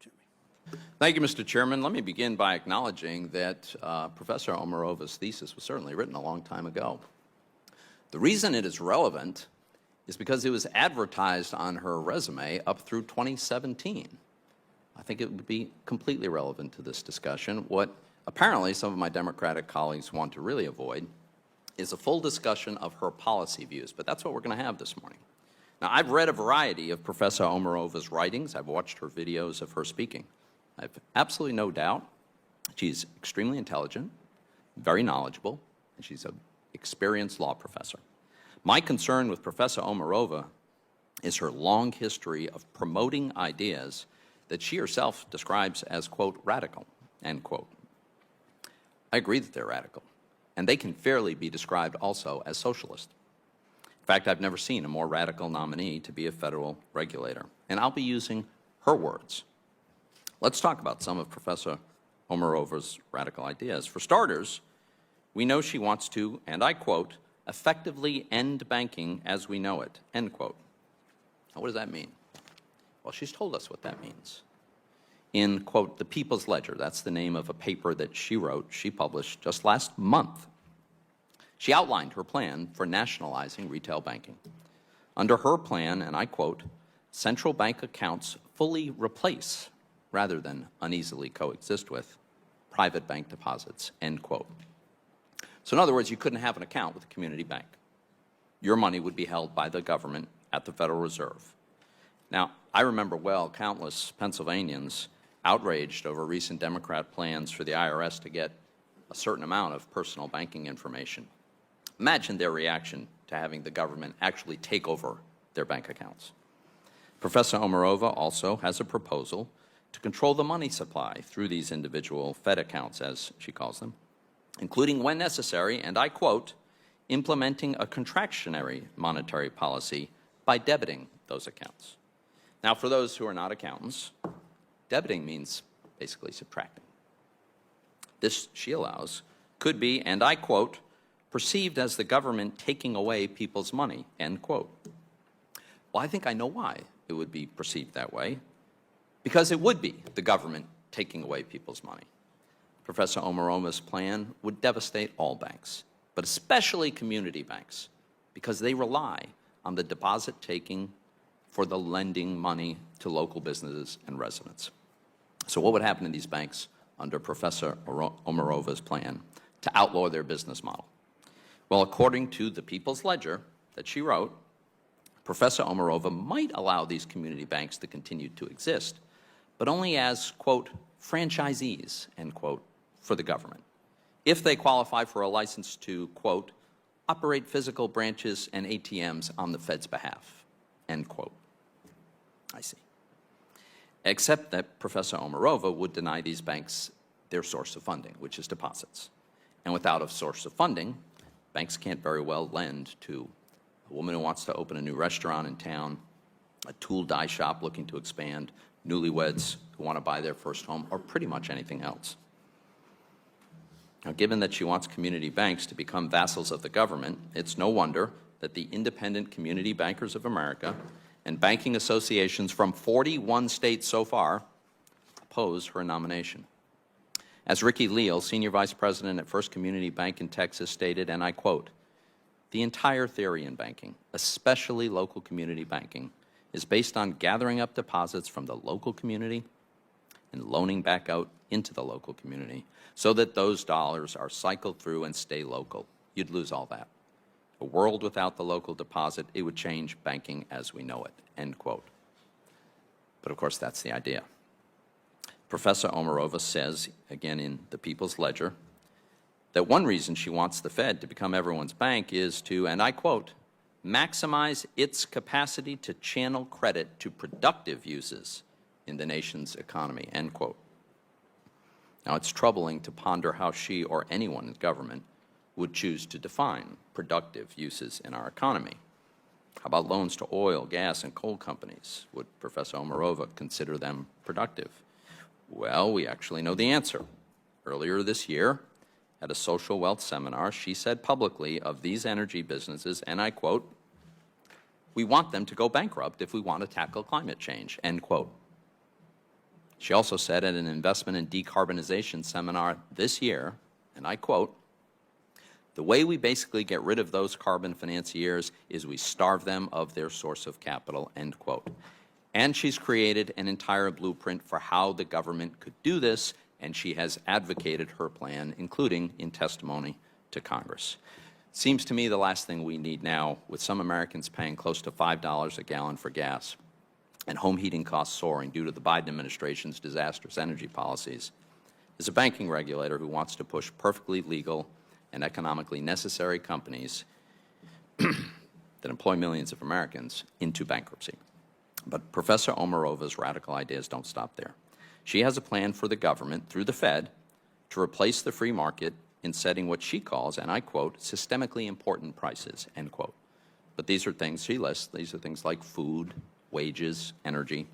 Jimmy. Thank you, Mr. Chairman. Let me begin by acknowledging that Professor Omarova's thesis was certainly written a long time ago. The reason it is relevant is because it was advertised on her resume up through 2017. I think it would be completely relevant to this discussion. What apparently some of my Democratic colleagues want to really avoid is a full discussion of her policy views, but that's what we're going to have this morning. Now, I've read a variety of Professor Omarova's writings. I've watched her videos of her speaking. I have absolutely no doubt she's extremely intelligent, very knowledgeable, and she's an experienced law professor. My concern with Professor Omarova is her long history of promoting ideas that she herself describes as, quote, radical, end quote. I agree that they're radical, and they can fairly be described also as socialist. In fact, I've never seen a more radical nominee to be a federal regulator, and I'll be using her words. Let's talk about some of Professor Omarova's radical ideas. For starters, we know she wants to, and I quote, effectively end banking as we know it, end quote. Now, what does that mean? Well, she's told us what that means. In, quote, the People's Ledger, that's the name of a paper that she wrote, she published just last month. She outlined her plan for nationalizing retail banking. Under her plan, and I quote, central bank accounts fully replace, rather than uneasily coexist with, private bank deposits, end quote. So in other words, you couldn't have an account with a community bank. Your money would be held by the government at the Federal Reserve. Now, I remember well countless Pennsylvanians outraged over recent Democrat plans for the IRS to get a certain amount of personal banking information. Imagine their reaction to having the government actually take over their bank accounts. Professor Omarova also has a proposal to control the money supply through these individual Fed accounts, as she calls them, including when necessary, and I quote, implementing a contractionary monetary policy by debiting those accounts. Now, for those who are not accountants, debiting means basically subtracting. This, she allows, could be, and I quote, perceived as the government taking away people's money, end quote. Well, I think I know why it would be perceived that way, because it would be the government taking away people's money. Professor Omarova's plan would devastate all banks, but especially community banks, because they rely on the deposit taking for the lending money to local businesses and residents. So what would happen in these banks under Professor Omarova's plan to outlaw their business model? Well, according to the People's Ledger that she wrote, Professor Omarova might allow these community banks to continue to exist, but only as, quote, franchisees, end quote, for the government, if they qualify for a license to, quote, operate physical branches and ATMs on the Fed's behalf, end quote. I see. Except that Professor Omarova would deny these banks their source of funding, which is deposits. And without a source of funding, banks can't very well lend to a woman who wants to open a new restaurant in town, a tool dye shop looking to expand, newlyweds who want to buy their first home, or pretty much anything else. Now, given that she wants community banks to become vassals of the government, it's no wonder that the Independent Community Bankers of America and banking associations from 41 states so far oppose her nomination. As Ricky Leal, Senior Vice President at First Community Bank in Texas, stated, and I quote, the entire theory in banking, especially local community banking, is based on gathering up deposits from the local community and loaning back out into the local community so that those dollars are cycled through and stay local. You'd lose all that. A world without the local deposit, it would change banking as we know it, end quote. But of course, that's the idea. Professor Omarova says, again in the People's Ledger, that one reason she wants the Fed to become everyone's bank is to, and I quote, maximize its capacity to channel credit to productive uses in the nation's economy, end quote. Now, it's troubling to ponder how she or anyone in government would choose to define productive uses in our economy. How about loans to oil, gas, and coal companies? Would Professor Omarova consider them productive? Well, we actually know the answer. Earlier this year, at a social wealth seminar, she said publicly of these energy businesses, and I quote, we want them to go bankrupt if we want to tackle climate change, end quote. She also said at an investment and decarbonization seminar this year, and I quote, "The way we basically get rid of those carbon financiers is we starve them of their source of capital," end quote. And she's created an entire blueprint for how the government could do this, and she has advocated her plan, including in testimony to Congress. Seems to me the last thing we need now, with some Americans paying close to $5 a gallon for gas and home heating costs soaring due to the Biden administration's disastrous energy policies, is a banking regulator who wants to push perfectly legal and economically necessary companies that employ millions of Americans into bankruptcy. But Professor Omarova's radical ideas don't stop there. She has a plan for the government, through the Fed, to replace the free market in setting what she calls, and I quote, "systemically important prices," end quote. But these are things she lists. These are things like food, wages, energy.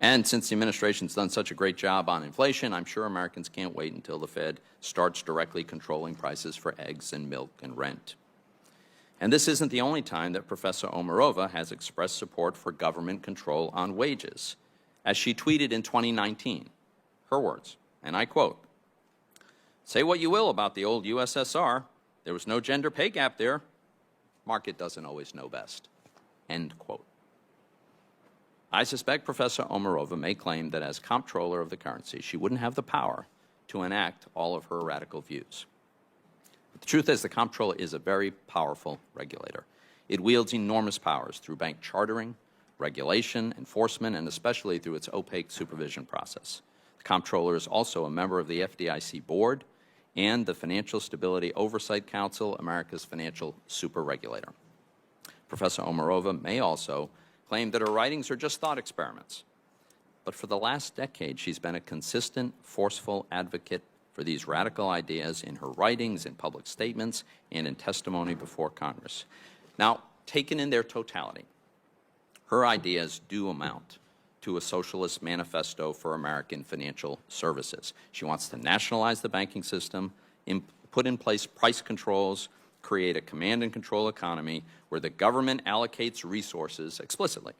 And since the administration's done such a great job on inflation, I'm sure Americans can't wait until the Fed starts directly controlling prices for eggs and milk and rent. And this isn't the only time that Professor Omarova has expressed support for government control on wages. As she tweeted in 2019, her words, and I quote, "Say what you will about the old USSR, there was no gender pay gap there. Market doesn't always know best," end quote. I suspect Professor Omarova may claim that as comptroller of the currency, she wouldn't have the power to enact all of her radical views. But the truth is, the comptroller is a very powerful regulator. It wields enormous powers through bank chartering, regulation, enforcement, and especially through its opaque supervision process. The comptroller is also a member of the FDIC board and the Financial Stability Oversight Council, America's financial superregulator. Professor Omarova may also claim that her writings are just thought experiments. But for the last decade, she's been a consistent, forceful advocate for these radical ideas in her writings, in public statements, and in testimony before Congress. Now, taken in their totality, her ideas do amount to a socialist manifesto for American financial services. She wants to nationalize the banking system, put in place price controls, create a command and control economy where the government allocates resources explicitly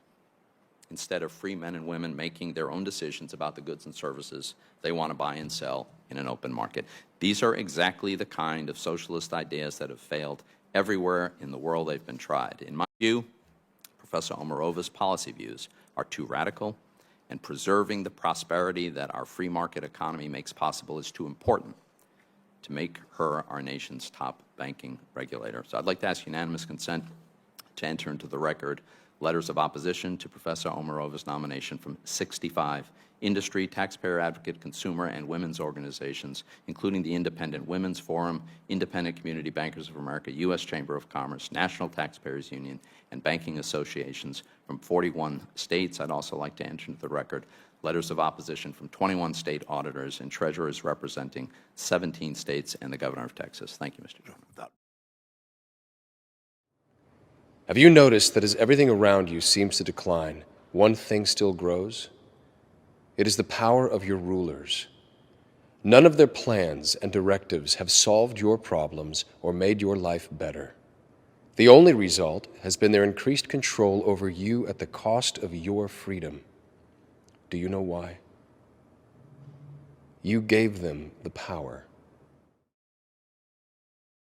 instead of free men and women making their own decisions about the goods and services they want to buy and sell in an open market. These are exactly the kind of socialist ideas that have failed everywhere in the world they've been tried. In my view, Professor Omarova's policy views are too radical, and preserving the prosperity that our free market economy makes possible is too important to make her our nation's top banking regulator. So I'd like to ask unanimous consent to enter into the record letters of opposition to Professor Omarova's nomination from 65 industry, taxpayer advocate, consumer, and women's organizations, including the Independent Women's Forum, Independent Community Bankers of America, U.S. Chamber of Commerce, National Taxpayers Union, and banking associations from 41 states. I'd also like to enter into the record letters of opposition from 21 state auditors and treasurers representing 17 states and the Governor of Texas. Thank you, Mr. Chairman. Have you noticed that as everything around you seems to decline, one thing still grows? It is the power of your rulers. None of their plans and directives have solved your problems or made your life better. The only result has been their increased control over you at the cost of your freedom. Do you know why? You gave them the power.